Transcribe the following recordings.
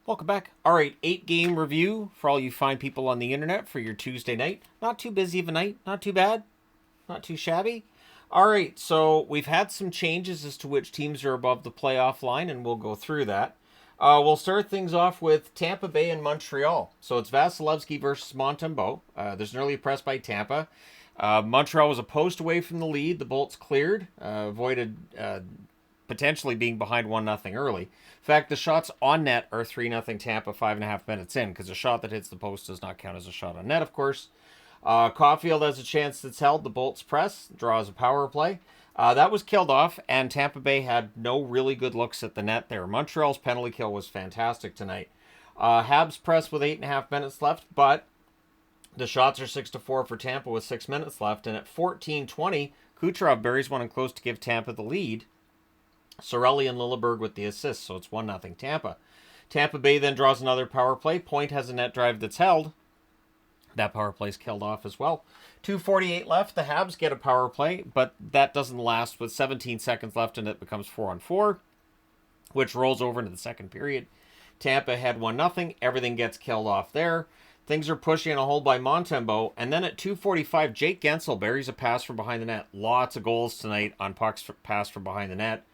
Welcome back. All right, 8-game review for all you fine people on the internet for your Tuesday night. Not too busy of a night, not too bad, not too shabby. All right, so we've had some changes as to which teams are above the playoff line, and we'll go through that. We'll start things off with Tampa Bay and Montreal. So it's Vasilevsky versus Montembeault. There's an early press by Tampa. Montreal was a post away from the lead. The Bolts cleared, avoided potentially being behind 1-0 early. In fact, the shots on net are 3-0 Tampa 5.5 minutes in, because a shot that hits the post does not count as a shot on net, of course. Caulfield has a chance that's held. The Bolts press, draws a power play. That was killed off, and Tampa Bay had no really good looks at the net there. Montreal's penalty kill was fantastic tonight. Habs press with 8.5 minutes left, but the shots are 6-4 for Tampa with 6 minutes left, and at 14:20, Kucherov buries one in close to give Tampa the lead. Sorelli and Lilleberg with the assist, so it's 1-0 Tampa. Tampa Bay then draws another power play. Point has a net drive that's held. That power play's killed off as well. 2:48 left. The Habs get a power play, but that doesn't last with 17 seconds left, and it becomes 4-on-4, which rolls over into the second period. Tampa had 1-0. Everything gets killed off there. Things are pushing in a hold by Montembeault, and then at 2:45, Jake Guentzel buries a pass from behind the net. Lots of goals tonight on pucks passed from behind the net.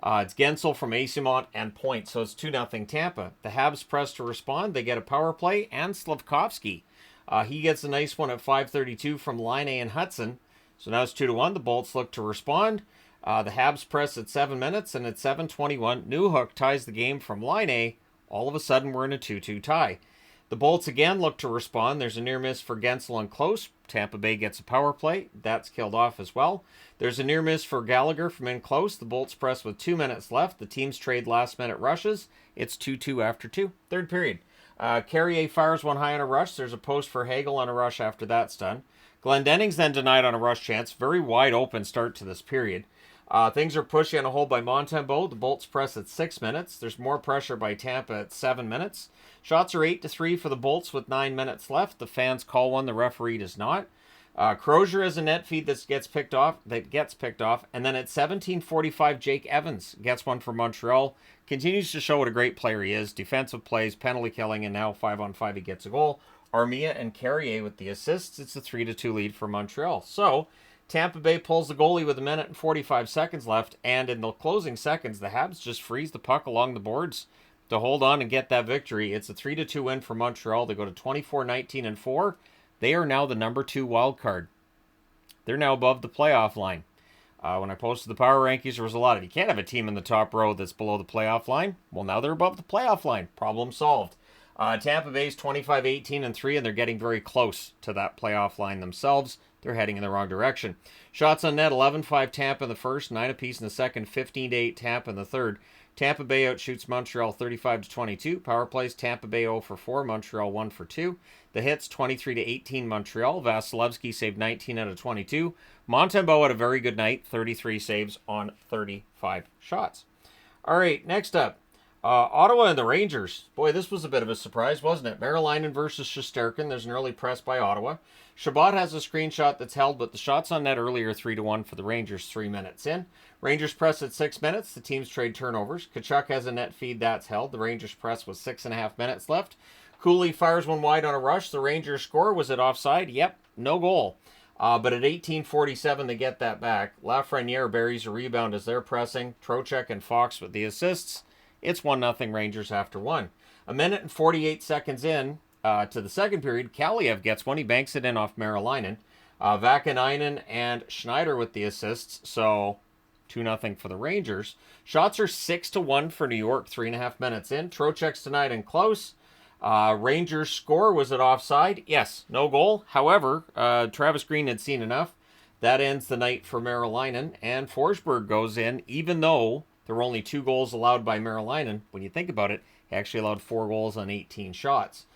It's Guentzel from Asimont and Point, so it's 2-0 Tampa. The Habs press to respond. They get a power play, and Slavkovsky. He gets a nice one at 5:32 from Laine and Hudson. So now it's 2-1. The Bolts look to respond. The Habs press at 7 minutes, and at 7:21, Newhook ties the game from Laine. All of a sudden, we're in a 2-2 tie. The Bolts again look to respond. There's a near miss for Guentzel and close. Tampa Bay gets a power play. That's killed off as well. There's a near miss for Gallagher from in close. The Bolts press with 2 minutes left. The teams trade last-minute rushes. It's 2-2 after 2. Third period. Carrier fires one high on a rush. There's a post for Hagel on a rush after that's done. Glendenning's then denied on a rush chance. Very wide open start to this period. Things are pushy on a hold by Montembeault. The Bolts press at 6 minutes. There's more pressure by Tampa at 7 minutes. Shots are 8-3 for the Bolts with 9 minutes left. The fans call one. The referee does not. Crozier has a net feed that gets picked off. And then at 17:45, Jake Evans gets one for Montreal. Continues to show what a great player he is. Defensive plays, penalty killing, and now 5-on-5 he gets a goal. Armia and Carrier with the assists. It's a 3-2 lead for Montreal. So Tampa Bay pulls the goalie with 1 minute and 45 seconds left, and in the closing seconds, the Habs just freeze the puck along the boards to hold on and get that victory. It's a 3-2 win for Montreal. They go to 24-19-4. They are now the number 2 wild card. They're now above the playoff line. When I posted the power rankings, there was a lot of, you can't have a team in the top row that's below the playoff line. Well, now they're above the playoff line. Problem solved. Tampa Bay's 25-18-3, and they're getting very close to that playoff line themselves. They're heading in the wrong direction. Shots on net, 11-5 Tampa in the first, 9 apiece in the second, 15-8 Tampa in the third. Tampa Bay outshoots Montreal 35-22. Power plays, Tampa Bay 0-4, Montreal 1-2. The hits, 23-18 Montreal. Vasilevsky saved 19 out of 22. Montembeault had a very good night, 33 saves on 35 shots. All right, next up, Ottawa and the Rangers. Boy, this was a bit of a surprise, wasn't it? Marilainen versus Shesterkin. There's an early press by Ottawa. Chabot has a screenshot that's held, but the shots on net earlier 3-1 for the Rangers 3 minutes in. Rangers press at 6 minutes. The teams trade turnovers. Tkachuk has a net feed that's held. The Rangers press with 6.5 minutes left. Cooley fires one wide on a rush. The Rangers score. Was it offside? Yep, no goal. But at 18:47, they get that back. Lafreniere buries a rebound as they're pressing. Trocheck and Fox with the assists. It's 1-0 Rangers after 1. 1 minute and 48 seconds in to the second period, Kaliev gets one. He banks it in off Marilainen. Vakanainen and Schneider with the assists. So 2-0 for the Rangers. Shots are 6-1 for New York, 3.5 minutes in. Trocheck's denied and close. Rangers score. Was it offside? Yes. No goal. However, Travis Green had seen enough. That ends the night for Marilainen, and Forsberg goes in, even though there were only 2 goals allowed by Marilainen. When you think about it, he actually allowed 4 goals on 18 shots.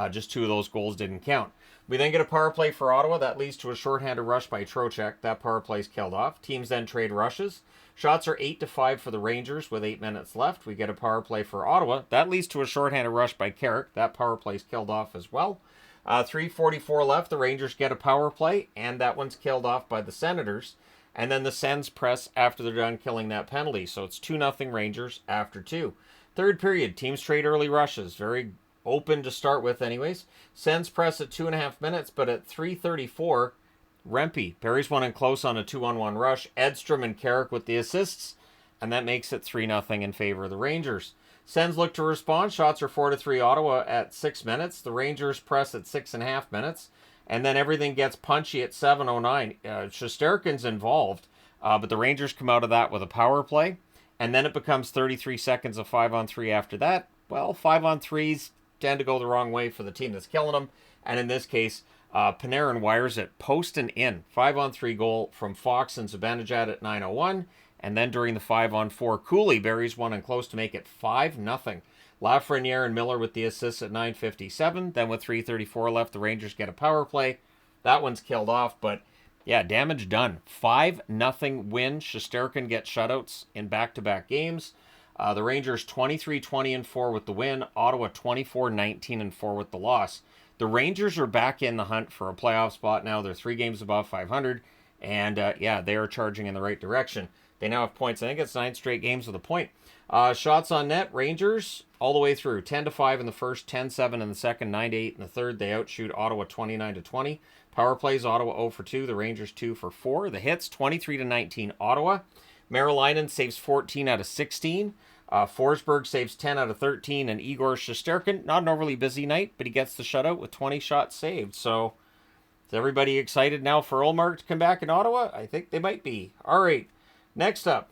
Just 2 of those goals didn't count. We then get a power play for Ottawa. That leads to a shorthanded rush by Trocheck. That power play's killed off. Teams then trade rushes. Shots are 8-5 for the Rangers with 8 minutes left. We get a power play for Ottawa. That leads to a shorthanded rush by Carrick. That power play's killed off as well. 3:44 left. The Rangers get a power play, and that one's killed off by the Senators. And then the Sens press after they're done killing that penalty. So it's 2-0 Rangers after 2. Third period, teams trade early rushes. Very open to start with anyways. Sens press at 2.5 minutes, but at 3:34, Rempe buries one in close on a 2-on-1 rush. Edstrom and Carrick with the assists, and that makes it 3-0 in favor of the Rangers. Sens look to respond. Shots are 4-3 Ottawa at 6 minutes. The Rangers press at 6.5 minutes. And then everything gets punchy at 7:09. Shesterkin's involved, but the Rangers come out of that with a power play. And then it becomes 33 seconds of 5-on-3 after that. Well, 5-on-3s tend to go the wrong way for the team that's killing them. And in this case, Panarin wires it post and in. 5-on-3 goal from Fox and Zibanejad at 9:01. And then during the 5-on-4, Cooley buries one in close to make it 5-0. Lafreniere and Miller with the assists at 9:57. Then with 3:34 left, the Rangers get a power play. That one's killed off, but yeah, damage done. 5-0 win. Shesterkin gets shutouts in back-to-back games. The Rangers 23-20-4 with the win. Ottawa 24-19-4 with the loss. The Rangers are back in the hunt for a playoff spot now. They're 3 games above 500, and yeah, they are charging in the right direction. They now have points. I think it's 9 straight games with a point. Shots on net, Rangers all the way through. 10-5 in the first, 10-7 in the second, 9-8 in the third. They outshoot Ottawa 29-20. Power plays, Ottawa 0-2. The Rangers 2-4. The hits, 23-19 Ottawa. Marilainen saves 14 out of 16. Forsberg saves 10 out of 13. And Igor Shesterkin, not an overly busy night, but he gets the shutout with 20 shots saved. So is everybody excited now for Ullmark to come back in Ottawa? I think they might be. All right, next up.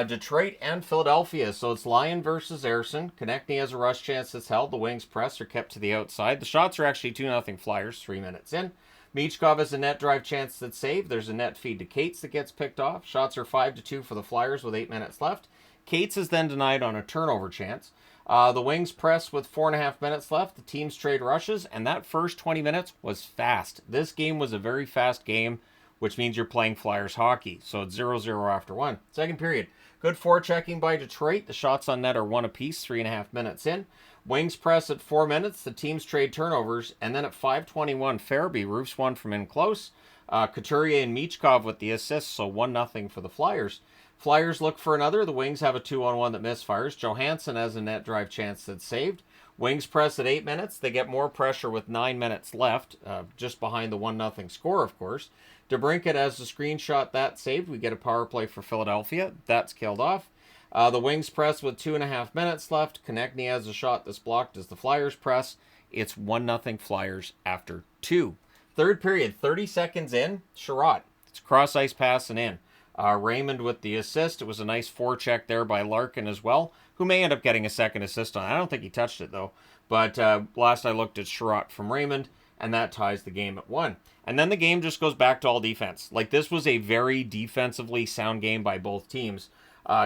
Detroit and Philadelphia. So it's Lyon versus Ersson. Konechny has a rush chance that's held. The Wings press are kept to the outside. The shots are actually 2-0 Flyers 3 minutes in. Michkov has a net drive chance that's saved. There's a net feed to Cates that gets picked off. Shots are 5-2 for the Flyers with 8 minutes left. Cates is then denied on a turnover chance. The Wings press with 4.5 minutes left. The teams trade rushes, and that first 20 minutes was fast. This game was a very fast game, which means you're playing Flyers hockey. So it's 0-0 after 1. Second period. Good forechecking by Detroit. The shots on net are 1 apiece, 3.5 minutes in. Wings press at 4 minutes. The teams trade turnovers. And then at 5:21, Farabee roofs one from in close. Couturier and Michkov with the assists, so 1-0 for the Flyers. Flyers look for another. The Wings have a 2-on-1 that misfires. Johansson has a net drive chance that's saved. Wings press at 8 minutes. They get more pressure with 9 minutes left, just behind the 1-0 score, of course. DeBrincat has a screenshot that saved. We get a power play for Philadelphia. That's killed off. The Wings press with 2.5 minutes left. Konechny has a shot that's blocked as the Flyers press. It's 1-0 Flyers after 2. Third period, 30 seconds in. Sherratt. It's cross-ice passing in. Raymond with the assist. It was a nice forecheck there by Larkin as well, who may end up getting a second assist on it. I don't think he touched it, though. But last I looked at Sherratt from Raymond, and that ties the game at 1. And then the game just goes back to all defense. Like, this was a very defensively sound game by both teams.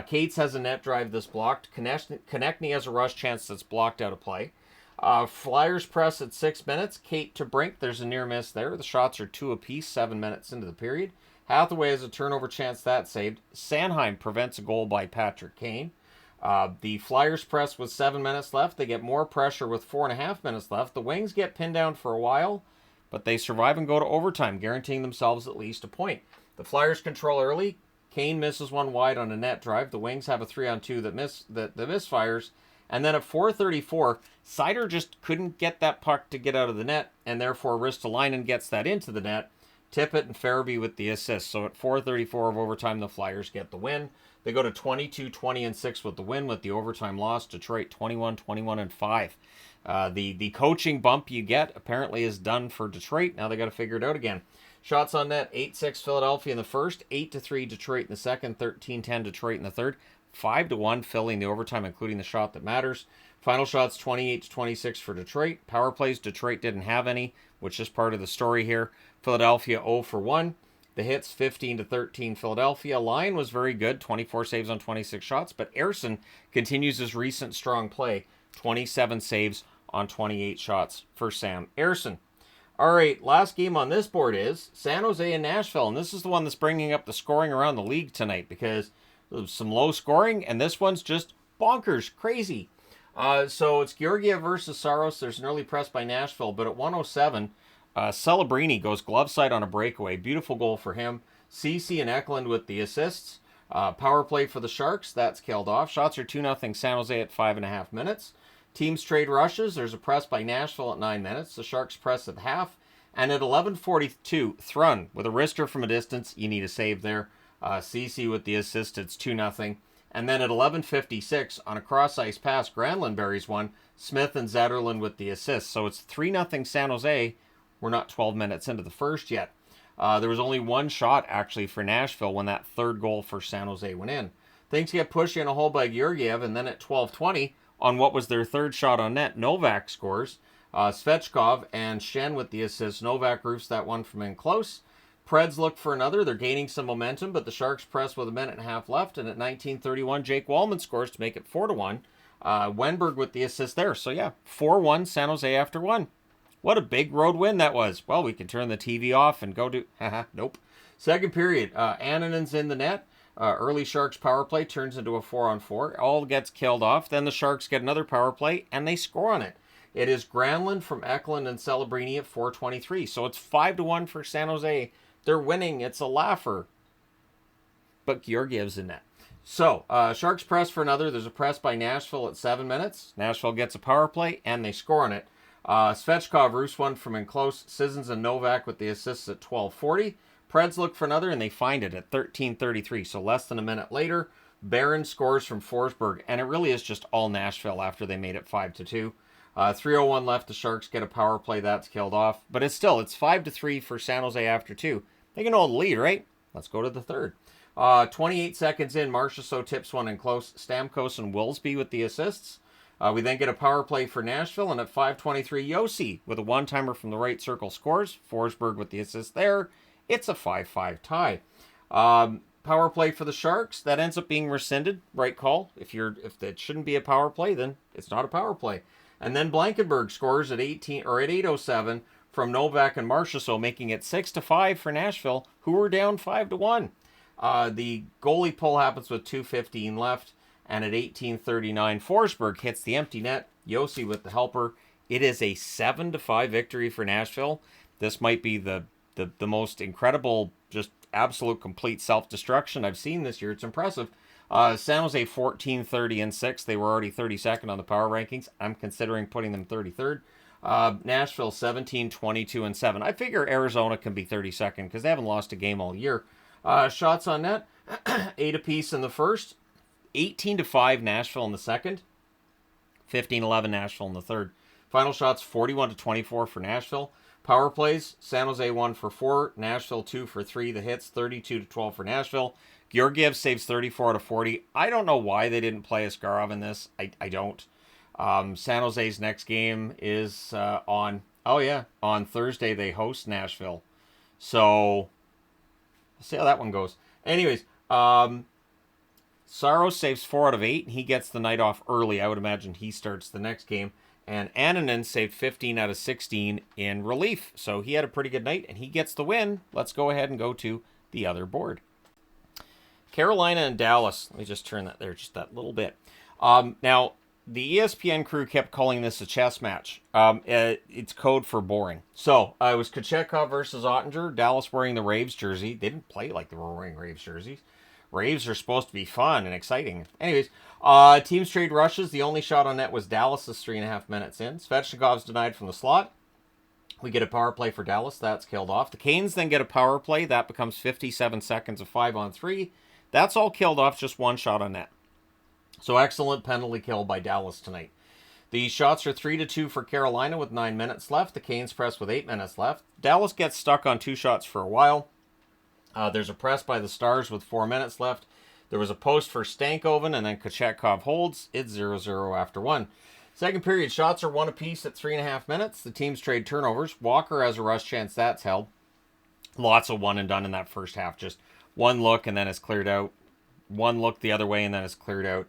Cates has a net drive that's blocked. Konechny has a rush chance that's blocked out of play. Flyers press at 6 minutes. Kate to Brink. There's a near miss there. The shots are 2 apiece, 7 minutes into the period. Hathaway has a turnover chance that's saved. Sanheim prevents a goal by Patrick Kane. The Flyers press with 7 minutes left. They get more pressure with 4.5 minutes left. The Wings get pinned down for a while, but they survive and go to overtime, guaranteeing themselves at least a point. The Flyers control early. Kane misses one wide on a net drive. The Wings have a 3-on-2 that misfires. And then at 4:34, Seider just couldn't get that puck to get out of the net, and therefore Ristolainen gets that into the net. Tippett and Farabee with the assist. So at 4:34 of overtime, the Flyers get the win. They go to 22-20-6 with the win, with the overtime loss. Detroit 21-21-5. The coaching bump you get apparently is done for Detroit. Now they got to figure it out again. Shots on net, 8-6 Philadelphia in the first, 8-3 Detroit in the second, 13-10 Detroit in the third, 5-1 Philly in the overtime, including the shot that matters. Final shots, 28-26 for Detroit. Power plays, Detroit didn't have any, which is part of the story here. Philadelphia 0-1. The hits, 15-13 Philadelphia. Lyon was very good, 24 saves on 26 shots, but Ersson continues his recent strong play, 27 saves on 28 shots for Sam Ersson. All right, last game on this board is San Jose and Nashville, and this is the one that's bringing up the scoring around the league tonight because there's some low scoring, and this one's just bonkers, crazy. So it's Georgiev versus Saros. There's an early press by Nashville, but at 1:07, Celebrini goes glove side on a breakaway. Beautiful goal for him. Ceci and Eklund with the assists. Power play for the Sharks, that's killed off. Shots are 2-0 San Jose at 5.5 minutes. Teams trade rushes. There's a press by Nashville at 9 minutes. The Sharks press at half. And at 11:42, Thrun with a wrister from a distance. You need a save there. Cece with the assist. It's 2-0. And then at 11:56, on a cross-ice pass, Granlund buries one. Smith and Zetterlund with the assist. So it's 3-0 San Jose. We're not 12 minutes into the first yet. There was only one shot, actually, for Nashville when that third goal for San Jose went in. Things get pushed in a hole by Georgiev, and then at 12:20, on what was their third shot on net, Novak scores. Svechkov and Shen with the assist. Novak roofs that one from in close. Preds look for another. They're gaining some momentum, but the Sharks press with a minute and a half left, and at 19:31, Jake Wallman scores to make it 4-1. Wenberg with the assist there. So yeah, 4-1 San Jose after one. What a big road win that was. Well, we can turn the TV off and go to... nope. Second period, Annanen's in the net. Early Sharks power play turns into a 4-on-4. All gets killed off. Then the Sharks get another power play, and they score on it. It is Granlund from Eklund and Celebrini at 4:23. So it's 5-1 for San Jose. They're winning. It's a laugher. But Georgiev's in net. So, Sharks press for another. There's a press by Nashville at 7 minutes. Nashville gets a power play, and they score on it. Svechkov roofs one from in close. Sissons and Novak with the assists at 12:40. Preds look for another, and they find it at 13:33. So less than a minute later, Barron scores from Forsberg, and it really is just all Nashville after they made it 5-2. 3:01 left. The Sharks get a power play. That's killed off. But it's 5-3 for San Jose after two. They can hold the lead, right? Let's go to the third. 28 seconds in, Marchessault tips one in close. Stamkos and Willsby with the assists. We then get a power play for Nashville, and at 5:23, Yossi with a one-timer from the right circle scores. Forsberg with the assist there. It's a 5-5 tie. Power play for the Sharks, that ends up being rescinded. Right call. If it shouldn't be a power play, then it's not a power play. And then Blankenberg scores at 8:07 from Novak and Marchessault, making it 6-5 for Nashville, who were down 5-1. The goalie pull happens with 2:15 left, and at 18:39, Forsberg hits the empty net. Yossi with the helper. It is a 7-5 victory for Nashville. This might be the most incredible, just absolute complete self-destruction I've seen this year. It's impressive. San Jose 14-30-6. They were already 32nd on the power rankings. I'm considering putting them 33rd. Nashville 17-22-7. I figure Arizona can be 32nd because they haven't lost a game all year. Shots on net, 8 apiece in the first. 18-5 Nashville in the second. 15-11 Nashville in the third. Final shots 41-24 for Nashville. Power plays, San Jose 1 for 4, Nashville 2 for 3. The hits 32-12 for Nashville. Georgiev saves 34 out of 40. I don't know why they didn't play Askarov in this. I don't. San Jose's next game is on Thursday. They host Nashville. So, let's see how that one goes. Anyways, Saros saves 4 out of 8, and he gets the night off early. I would imagine he starts the next game. And Annanen saved 15 out of 16 in relief. So he had a pretty good night, and he gets the win. Let's go ahead and go to the other board. Carolina and Dallas. Let me just turn that there just that little bit. Now, the ESPN crew kept calling this a chess match. It's code for boring. So, it was Kochetkov versus Ottinger. Dallas wearing the Raves jersey. They didn't play like they were wearing Raves jerseys. Raves are supposed to be fun and exciting. Anyways, teams trade rushes. The only shot on net was Dallas's 3.5 minutes in. Svechnikov's denied from the slot. We get a power play for Dallas. That's killed off. The Canes then get a power play. That becomes 57 seconds of 5-on-3. That's all killed off. Just one shot on net. So excellent penalty kill by Dallas tonight. The shots are 3-2 for Carolina with 9 minutes left. The Canes press with 8 minutes left. Dallas gets stuck on 2 shots for a while. There's a press by the Stars with 4 minutes left. There was a post for Stankoven, and then Kochetkov holds. It's 0-0 after 1. Second period, shots are 1 apiece at 3.5 minutes. The teams trade turnovers. Walker has a rush chance. That's held. Lots of one and done in that first half. Just one look, and then it's cleared out. One look the other way, and then it's cleared out.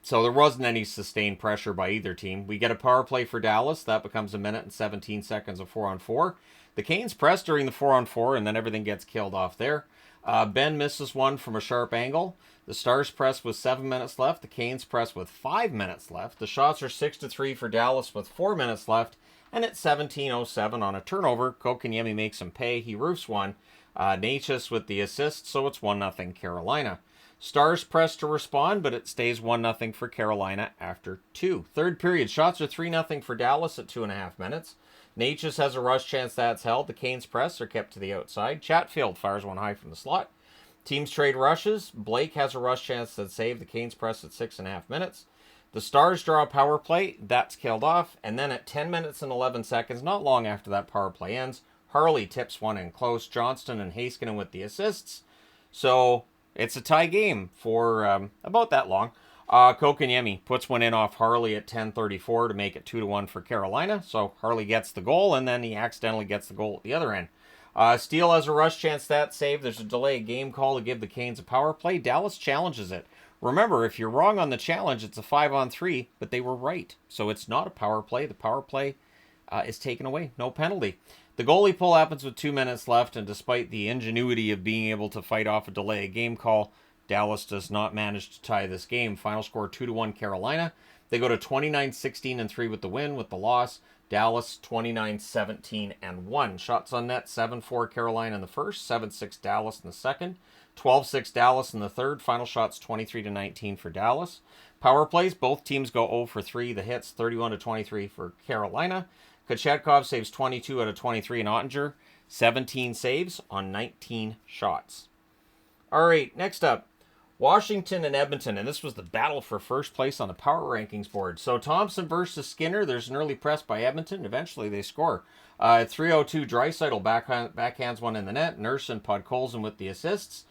So there wasn't any sustained pressure by either team. We get a power play for Dallas. That becomes 1 minute and 17 seconds of 4-on-4. The Canes press during the 4-on-4, and then everything gets killed off there. Ben misses one from a sharp angle. The Stars press with 7 minutes left. The Canes press with 5 minutes left. The shots are 6-3 for Dallas with 4 minutes left. And at 17:07 on a turnover, Kotkaniemi makes him pay. He roofs one. Natchez with the assist, so it's 1-0 Carolina. Stars press to respond, but it stays 1-0 for Carolina after 2. Third period, shots are 3-0 for Dallas at 2.5 minutes. Natchez has a rush chance that's held. The Canes press are kept to the outside. Chatfield fires one high from the slot. Teams trade rushes. Blake has a rush chance that's saved. The Canes press at 6.5 minutes. The Stars draw a power play. That's killed off. And then at 10 minutes and 11 seconds, not long after that power play ends, Harley tips one in close. Johnston and Heiskanen with the assists. So it's a tie game for about that long. Kokaniemi puts one in off Harley at 10:34 to make it 2-1 for Carolina. So Harley gets the goal, and then he accidentally gets the goal at the other end. Steele has a rush chance that save. There's a delay game call to give the Canes a power play. Dallas challenges it. Remember, if you're wrong on the challenge, it's a 5-on-3, but they were right. So it's not a power play. The power play is taken away. No penalty. The goalie pull happens with 2 minutes left, and despite the ingenuity of being able to fight off a delay game call, Dallas does not manage to tie this game. Final score 2-1 Carolina. They go to 29-16-3 with the win. With the loss, Dallas 29-17-1. Shots on net 7-4 Carolina in the first, 7-6 Dallas in the second, 12-6 Dallas in the third. Final shots 23-19 for Dallas. Power plays, both teams go 0 for 3. The hits 31-23 for Carolina. Kochetkov saves 22 out of 23 in Ottinger. 17 saves on 19 shots. All right, next up, Washington and Edmonton, and this was the battle for first place on the power rankings board. So Thompson versus Skinner. There's an early press by Edmonton. Eventually they score. At 3:02, Draisaitl backhands one in the net. Nurse and Podkolzin with the assists.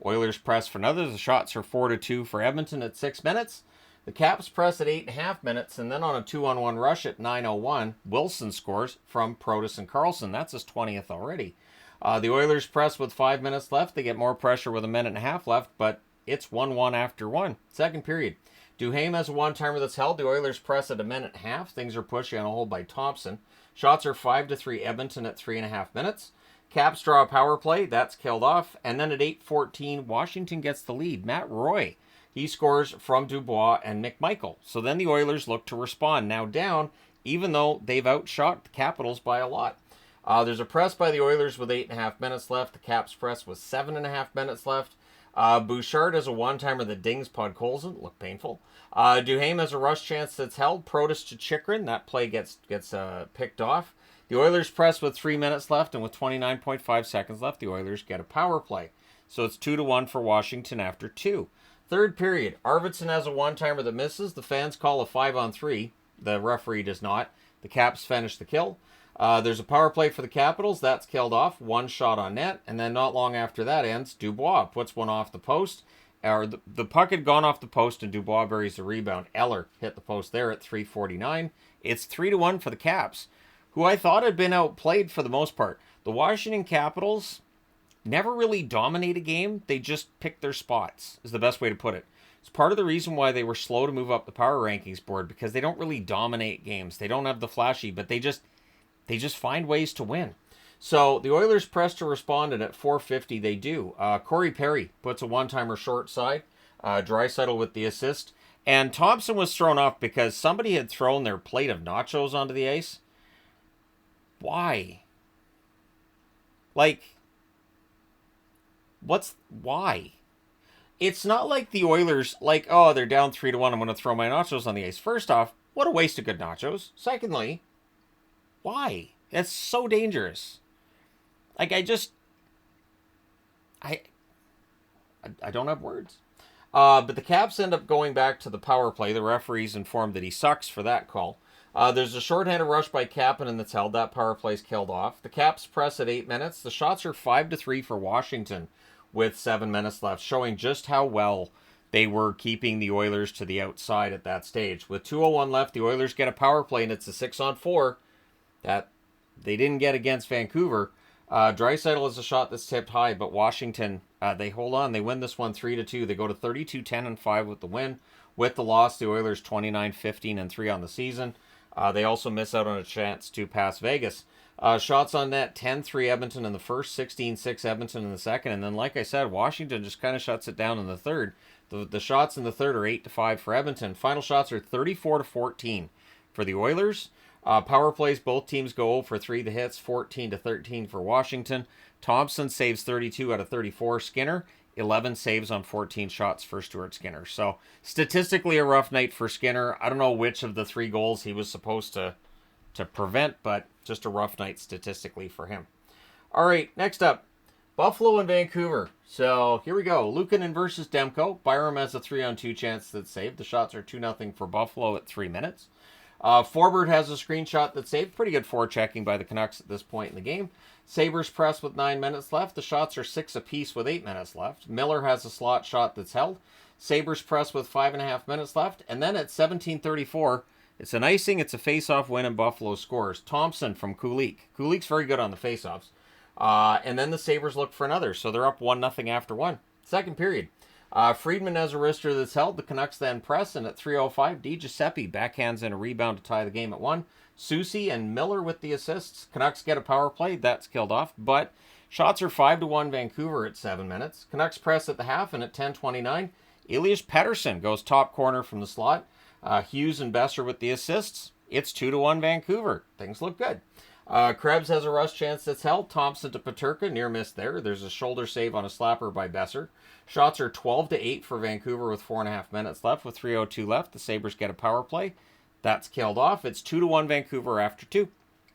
Oilers press for another. The shots are 4-2 for Edmonton at 6 minutes. The Caps press at 8.5 minutes, and then on a 2-on-1 rush at 9:01, Wilson scores from Protas and Carlson. That's his 20th already. The Oilers press with 5 minutes left. They get more pressure with a minute and a half left, but it's 1-1 after 1. Second period. Duhaime has a one-timer that's held. The Oilers press at a minute and a half. Things are pushy on a hold by Thompson. Shots are 5-3 Edmonton at 3.5 minutes. Caps draw a power play. That's killed off. And then at 8:14, Washington gets the lead. Matt Roy, he scores from Dubois and McMichael. So then the Oilers look to respond. Now down, even though they've outshot the Capitals by a lot. There's a press by the Oilers with 8.5 minutes left. The Caps press with 7.5 minutes left. Bouchard has a one-timer that dings Podkolzin. Look painful. Duhaime has a rush chance that's held. Protas to Chychrun. That play gets picked off. The Oilers press with 3 minutes left, and with 29.5 seconds left, the Oilers get a power play. So it's 2-1 for Washington after 2. Third period. Arvidsson has a one-timer that misses. The fans call a 5-on-3. The referee does not. The Caps finish the kill. There's a power play for the Capitals. That's killed off. One shot on net. And then not long after that ends, Dubois puts one off the post. The puck had gone off the post, and Dubois buries the rebound. Eller hit the post there at 3:49. It's 3-1 for the Caps, who I thought had been outplayed for the most part. The Washington Capitals never really dominate a game. They just pick their spots, is the best way to put it. It's part of the reason why they were slow to move up the power rankings board, because they don't really dominate games. They don't have the flashy, but they just find ways to win. So the Oilers press to respond, and at 4:50 they do. Corey Perry puts a one-timer short side. Draisaitl with the assist. And Thompson was thrown off because somebody had thrown their plate of nachos onto the ice. Why? Why? It's not like the Oilers, they're down 3-1, I'm going to throw my nachos on the ice. First off, what a waste of good nachos. Secondly, why? That's so dangerous. I don't have words. But the Caps end up going back to the power play. The referee's informed that he sucks for that call. There's a shorthanded rush by Kapanen that's held. That power play's killed off. The Caps press at 8 minutes. The shots are 5-3 for Washington with 7 minutes left, showing just how well they were keeping the Oilers to the outside at that stage. With 2:01 left, the Oilers get a power play, and it's a 6-on-4 that they didn't get against Vancouver. Draisaitl is a shot that's tipped high, but Washington, they hold on. They win this one 3-2. They go to 32-10-5 with the win. With the loss, the Oilers 29-15-3 on the season. They also miss out on a chance to pass Vegas. Shots on net, 10-3 Edmonton in the first, 16-6 Edmonton in the second. And then, like I said, Washington just kind of shuts it down in the third. The shots in the third are 8-5 for Edmonton. Final shots are 34-14 for the Oilers. Power plays, both teams go 0 for 3. The hits, 14-13 for Washington. Thompson saves 32 out of 34. Skinner, 11 saves on 14 shots for Stuart Skinner. So statistically a rough night for Skinner. I don't know which of the 3 goals he was supposed to prevent, but just a rough night statistically for him. All right, next up, Buffalo and Vancouver. So here we go. Luukkonen versus Demko. Byram has a 3-on-2 chance that's saved. The shots are 2-0 for Buffalo at 3 minutes. Forbert has a screenshot that's saved. Pretty good forechecking by the Canucks at this point in the game. Sabres press with 9 minutes left. The shots are 6 apiece with 8 minutes left. Miller has a slot shot that's held. Sabres press with 5.5 minutes left. And then at 17:34, it's an icing. It's a face-off win, and Buffalo scores. Thompson from Kulich. Kulich's very good on the face-offs. And then the Sabres look for another. So they're up 1-0 after 1. Second period. Friedman has a wrister that's held. The Canucks then press, and at 3:05, DiGiuseppe backhands in a rebound to tie the game at 1. Soucy and Miller with the assists. Canucks get a power play. That's killed off. But shots are 5-1 Vancouver at 7 minutes. Canucks press at the half, and at 10:29, Elias Pettersson goes top corner from the slot. Hughes and Besser with the assists. It's 2-1 Vancouver. Things look good. Krebs has a rush chance that's held. Thompson to Peterka, near miss there. There's a shoulder save on a slapper by Besser. Shots are 12-8 for Vancouver with 4.5 minutes left. With 3:02 left, the Sabres get a power play. That's killed off. It's 2-1 Vancouver after 2.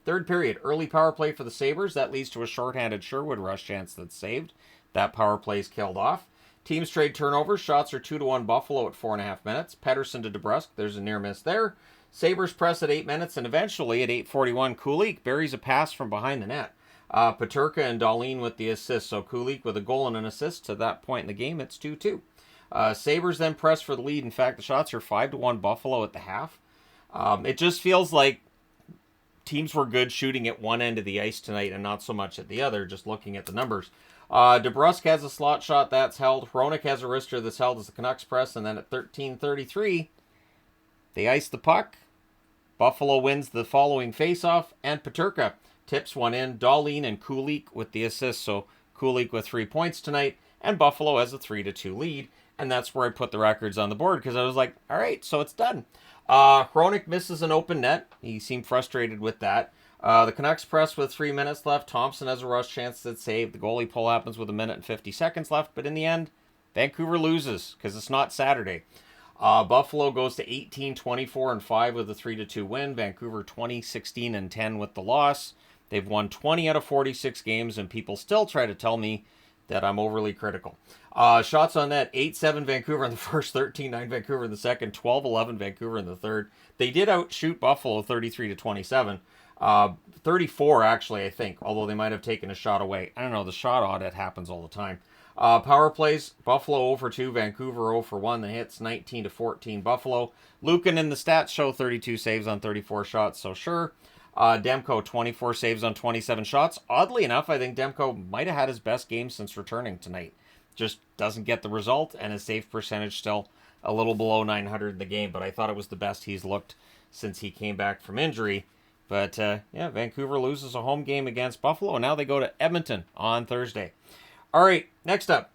Third period, early power play for the Sabres. That leads to a shorthanded Sherwood rush chance that's saved. That power play is killed off. Teams trade turnovers. Shots are 2-1 Buffalo at 4.5 minutes. Pettersson to DeBrusk. There's a near miss there. Sabres press at 8 minutes, and eventually at 8:41, Kulich buries a pass from behind the net. Peterka and Dahlin with the assist. So Kulich with a goal and an assist. To that point in the game, it's 2-2. Sabres then press for the lead. In fact, the shots are 5-1 Buffalo at the half. It just feels like teams were good shooting at one end of the ice tonight and not so much at the other, just looking at the numbers. DeBrusk has a slot shot that's held. Hronek has a wrister that's held as the Canucks press. And then at 13:33, they ice the puck. Buffalo wins the following faceoff, and Peterka tips one in. Dahlin and Kulich with the assist. So Kulich with 3 points tonight, and Buffalo has a 3-2 lead. And that's where I put the records on the board, because I was like, all right, so it's done. Hronek misses an open net. He seemed frustrated with that. The Canucks press with 3 minutes left. Thompson has a rush chance that's saved. The goalie pull happens with 1 minute and 50 seconds left. But in the end, Vancouver loses because it's not Saturday. Buffalo goes to 18-24-5 with a 3-2 win. Vancouver 20-16-10 with the loss. They've won 20 out of 46 games, and people still try to tell me that I'm overly critical. Shots on net, 8-7 Vancouver in the first, 13-9 Vancouver in the second, 12-11 Vancouver in the third. They did outshoot Buffalo 33-27. 34 actually, I think, although they might have taken a shot away. I don't know, the shot audit happens all the time. Power plays, Buffalo 0 for 2, Vancouver 0 for 1. The hits 19-14 Buffalo. Luukkonen in the stats show 32 saves on 34 shots, so sure. Demko 24 saves on 27 shots. Oddly enough, I think Demko might have had his best game since returning tonight. Just doesn't get the result, and his save percentage still a little below 900 in the game, but I thought it was the best he's looked since he came back from injury. But yeah, Vancouver loses a home game against Buffalo, and now they go to Edmonton on Thursday. All right, next up.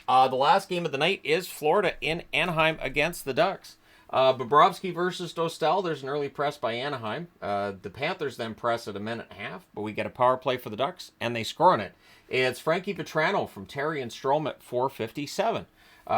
The last game of the night is Florida in Anaheim against the Ducks. Bobrovsky versus Dostal. There's an early press by Anaheim. The Panthers then press at 1.5 minutes, but we get a power play for the Ducks, and they score on it. It's Frankie Petrano from Terry and Strome at 4:57.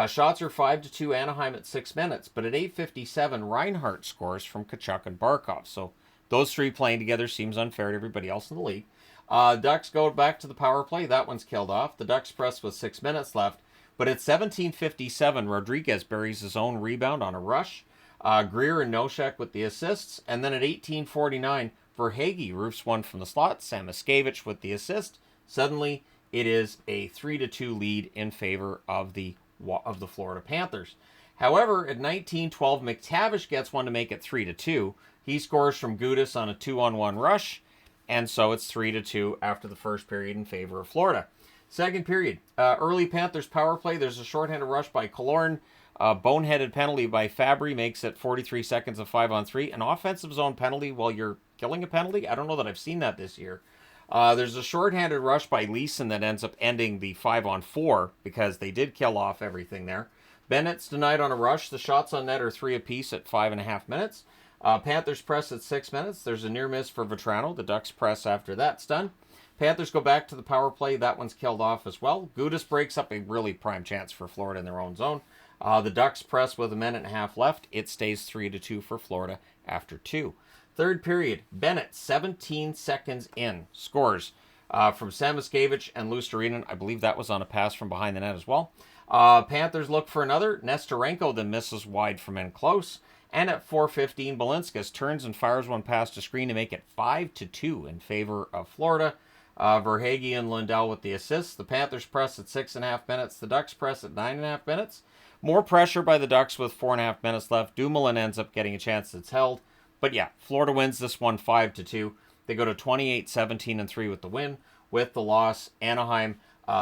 Shots are 5-2 Anaheim at 6 minutes, but at 8:57, Reinhart scores from Tkachuk and Barkov. So those three playing together seems unfair to everybody else in the league. Ducks go back to the power play. That one's killed off. The Ducks press with 6 minutes left. But at 17:57, Rodriguez buries his own rebound on a rush. Greer and Nosek with the assists. And then at 18:49, Verhaeghe roofs one from the slot. Samoskevich with the assist. Suddenly, it is a 3-2 lead in favor of the Florida Panthers. However, at 19:12, McTavish gets one to make it 3-2. He scores from Gudas on a 2-on-1 rush. And so it's 3-2 after the first period in favor of Florida. Second period, early Panthers power play. There's a shorthanded rush by Killorn. Boneheaded penalty by Fabry makes it 43 seconds of 5-on-3. An offensive zone penalty while you're killing a penalty? I don't know that I've seen that this year. There's a shorthanded rush by Leeson that ends up ending the 5-on-4 because they did kill off everything there. Bennett's denied on a rush. The shots on net are 3 apiece at 5.5 minutes. Panthers press at 6 minutes. There's a near miss for Vetrano. The Ducks press after that's done. Panthers go back to the power play. That one's killed off as well. Gudas breaks up a really prime chance for Florida in their own zone. The Ducks press with a minute and a half left. It stays 3-2 for Florida after 2. Third period, Bennett, 17 seconds in, scores from Samoskevich and Lusterinen. I believe that was on a pass from behind the net as well. Panthers look for another. Nestorenko then misses wide from in close. And at 4:15, Belinskas turns and fires one past the screen to make it 5-2 in favor of Florida. Verhaeghe and Lundell with the assists. The Panthers press at 6.5 minutes. The Ducks press at 9.5 minutes. More pressure by the Ducks with 4.5 minutes left. Dumoulin ends up getting a chance that's held. But yeah, Florida wins this one 5-2. They go to 28, 17, and 3 with the win. With the loss, Anaheim,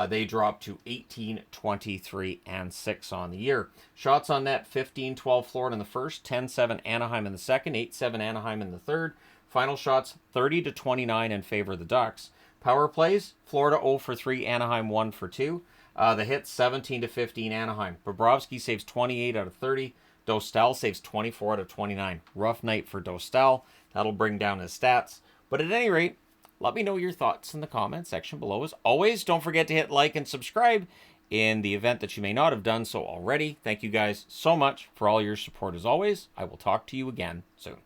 they drop to 18, 23, and 6 on the year. Shots on net, 15-12 Florida in the first, 10-7 Anaheim in the second, 8-7 Anaheim in the third. Final shots, 30-29 in favor of the Ducks. Power plays, Florida 0 for 3, Anaheim 1 for 2. The hits, 17-15 Anaheim. Bobrovsky saves 28 out of 30. Dostal saves 24 out of 29. Rough night for Dostal. That'll bring down his stats. But at any rate, let me know your thoughts in the comment section below. As always, don't forget to hit like and subscribe in the event that you may not have done so already. Thank you guys so much for all your support as always. I will talk to you again soon.